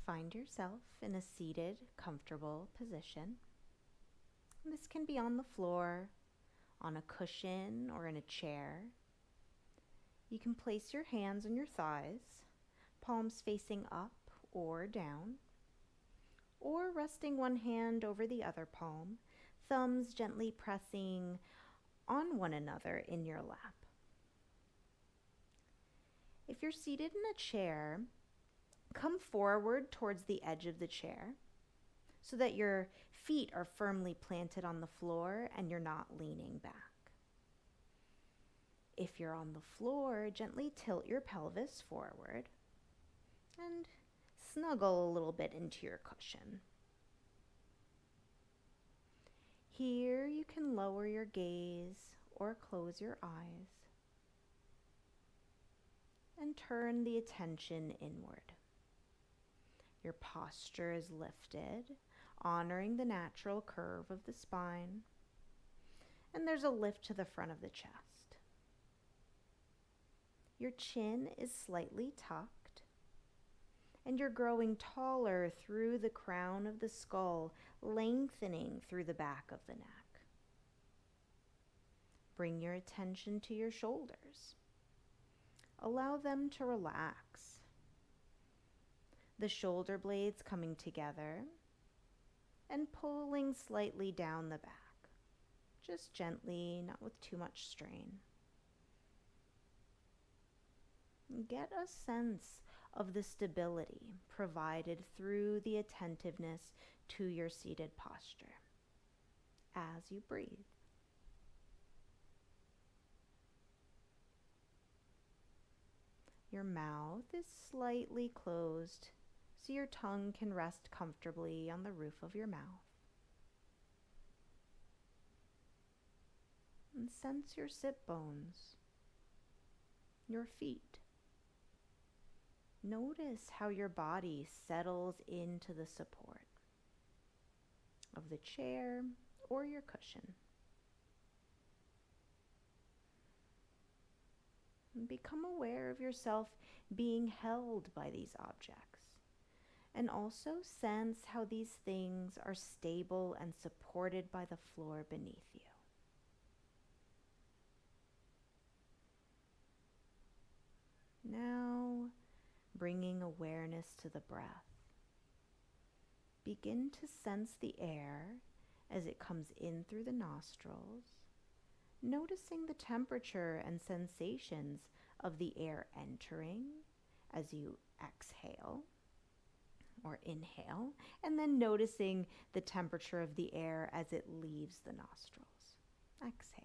Find yourself in a seated, comfortable position. This can be on the floor, on a cushion, or in a chair. You can place your hands on your thighs, palms facing up or down, or resting one hand over the other palm, thumbs gently pressing on one another in your lap. If you're seated in a chair, come forward towards the edge of the chair so that your feet are firmly planted on the floor and you're not leaning back. If you're on the floor, gently tilt your pelvis forward and snuggle a little bit into your cushion. Here you can lower your gaze or close your eyes and turn the attention inward. Your posture is lifted, honoring the natural curve of the spine, and there's a lift to the front of the chest. Your chin is slightly tucked, and you're growing taller through the crown of the skull, lengthening through the back of the neck. Bring your attention to your shoulders. Allow them to relax. The shoulder blades coming together and pulling slightly down the back, just gently, not with too much strain. Get a sense of the stability provided through the attentiveness to your seated posture as you breathe. Your mouth is slightly closed so your tongue can rest comfortably on the roof of your mouth. And sense your sit bones, your feet. Notice how your body settles into the support of the chair or your cushion. And become aware of yourself being held by these objects, and also sense how these things are stable and supported by the floor beneath you. Now, bringing awareness to the breath. Begin to sense the air as it comes in through the nostrils, noticing the temperature and sensations of the air entering as you exhale or inhale, and then noticing the temperature of the air as it leaves the nostrils. Exhale.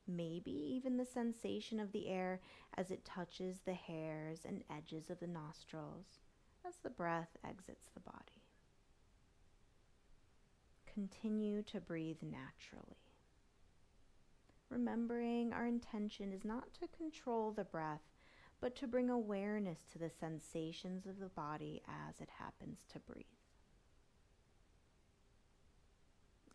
Maybe even the sensation of the air as it touches the hairs and edges of the nostrils as the breath exits the body. Continue to breathe naturally. Remembering our intention is not to control the breath, but to bring awareness to the sensations of the body as it happens to breathe.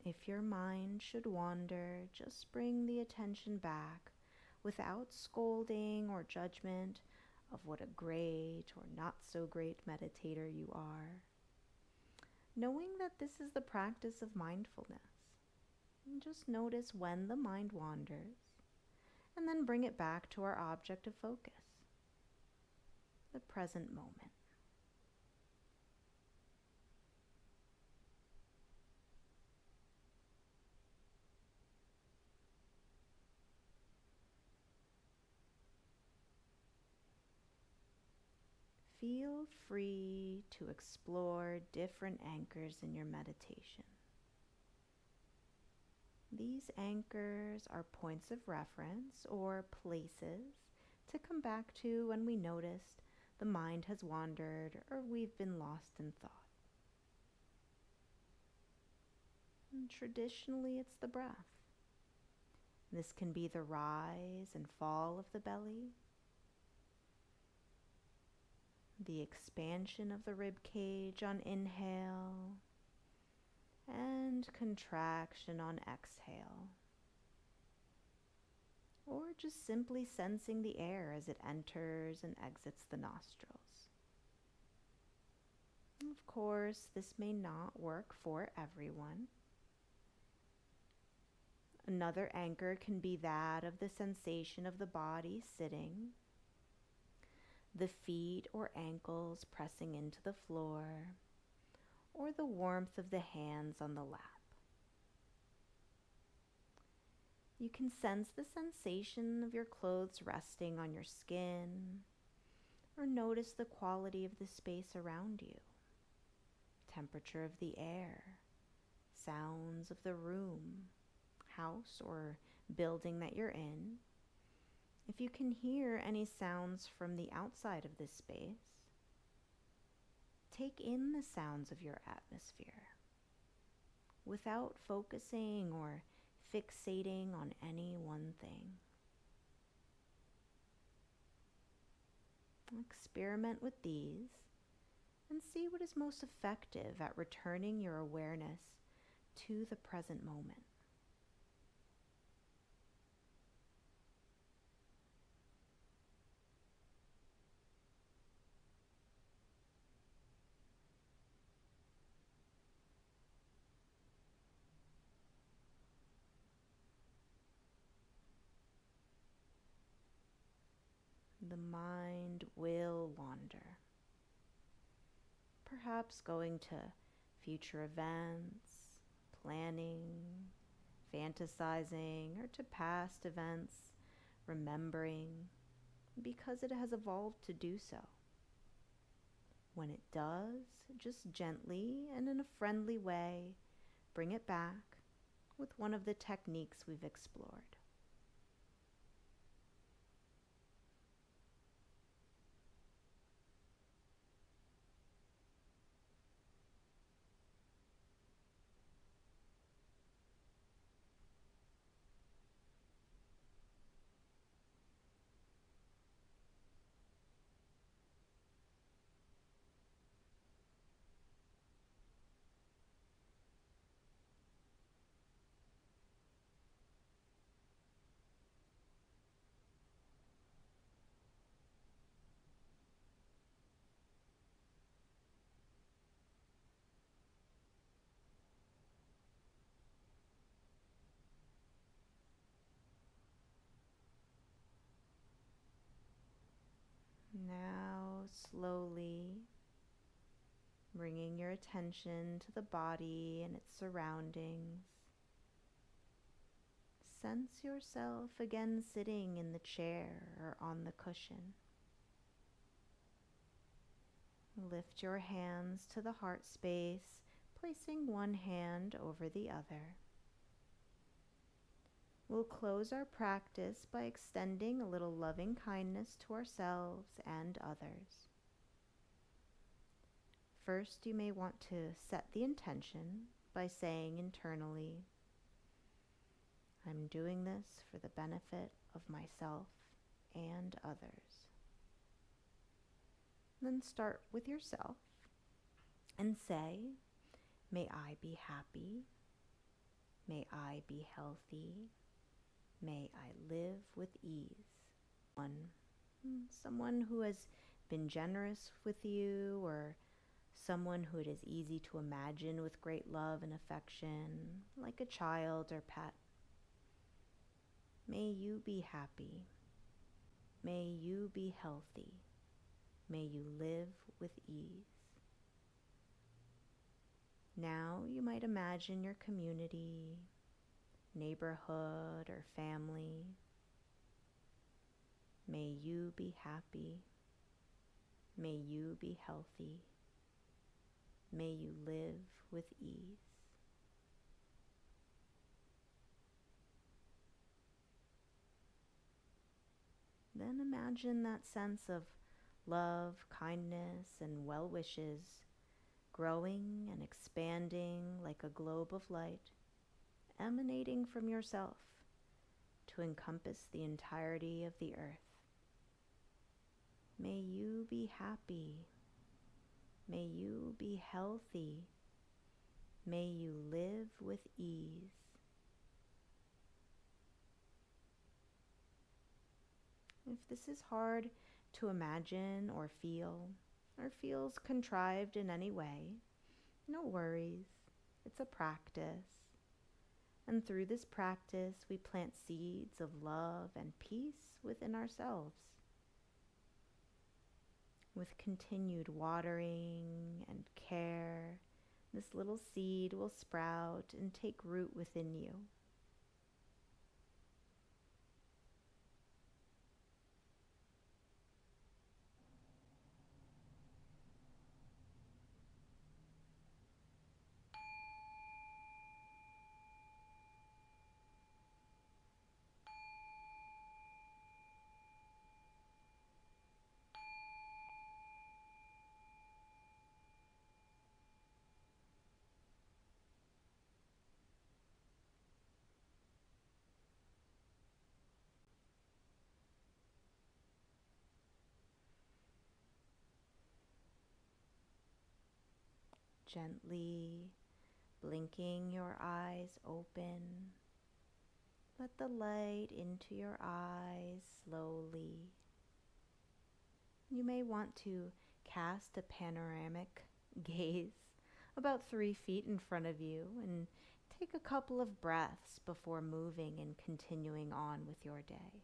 If your mind should wander, just bring the attention back without scolding or judgment of what a great or not so great meditator you are, knowing that this is the practice of mindfulness. And just notice when the mind wanders, and then bring it back to our object of focus, the present moment. Feel free to explore different anchors in your meditation. These anchors are points of reference or places to come back to when we noticed the mind has wandered or we've been lost in thought. And traditionally, it's the breath. This can be the rise and fall of the belly, the expansion of the rib cage on inhale, and contraction on exhale. Or just simply sensing the air as it enters and exits the nostrils. Of course, this may not work for everyone. Another anchor can be that of the sensation of the body sitting, the feet or ankles pressing into the floor, or the warmth of the hands on the lap. You can sense the sensation of your clothes resting on your skin, or notice the quality of the space around you, temperature of the air, sounds of the room, house, or building that you're in. If you can hear any sounds from the outside of this space, take in the sounds of your atmosphere without focusing or fixating on any one thing. Experiment with these and see what is most effective at returning your awareness to the present moment. The mind will wander, perhaps going to future events, planning, fantasizing, or to past events, remembering, because it has evolved to do so. When it does, just gently and in a friendly way, bring it back with one of the techniques we've explored. Now, slowly bringing your attention to the body and its surroundings. Sense yourself again sitting in the chair or on the cushion. Lift your hands to the heart space, placing one hand over the other. We'll close our practice by extending a little loving kindness to ourselves and others. First, you may want to set the intention by saying internally, I'm doing this for the benefit of myself and others. Then start with yourself and say, may I be happy, may I be healthy, may I live with ease. Someone who has been generous with you, or someone who it is easy to imagine with great love and affection, like a child or pet. May you be happy. May you be healthy. May you live with ease. Now you might imagine your community, neighborhood, or family. May you be happy. May you be healthy. May you live with ease. Then imagine that sense of love, kindness, and well wishes growing and expanding like a globe of light, emanating from yourself to encompass the entirety of the earth. May you be happy. May you be healthy. May you live with ease. If this is hard to imagine or feel, or feels contrived in any way, no worries. It's a practice. And through this practice, we plant seeds of love and peace within ourselves. With continued watering and care, this little seed will sprout and take root within you. Gently blinking your eyes open. Let the light into your eyes slowly. You may want to cast a panoramic gaze about 3 feet in front of you and take a couple of breaths before moving and continuing on with your day.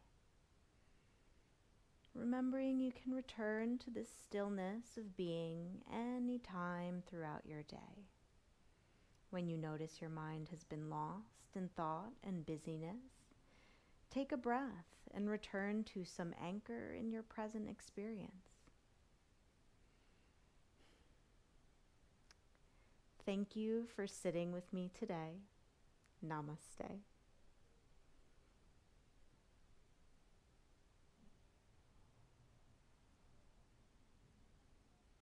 Remembering you can return to this stillness of being any time throughout your day. When you notice your mind has been lost in thought and busyness, take a breath and return to some anchor in your present experience. Thank you for sitting with me today. Namaste.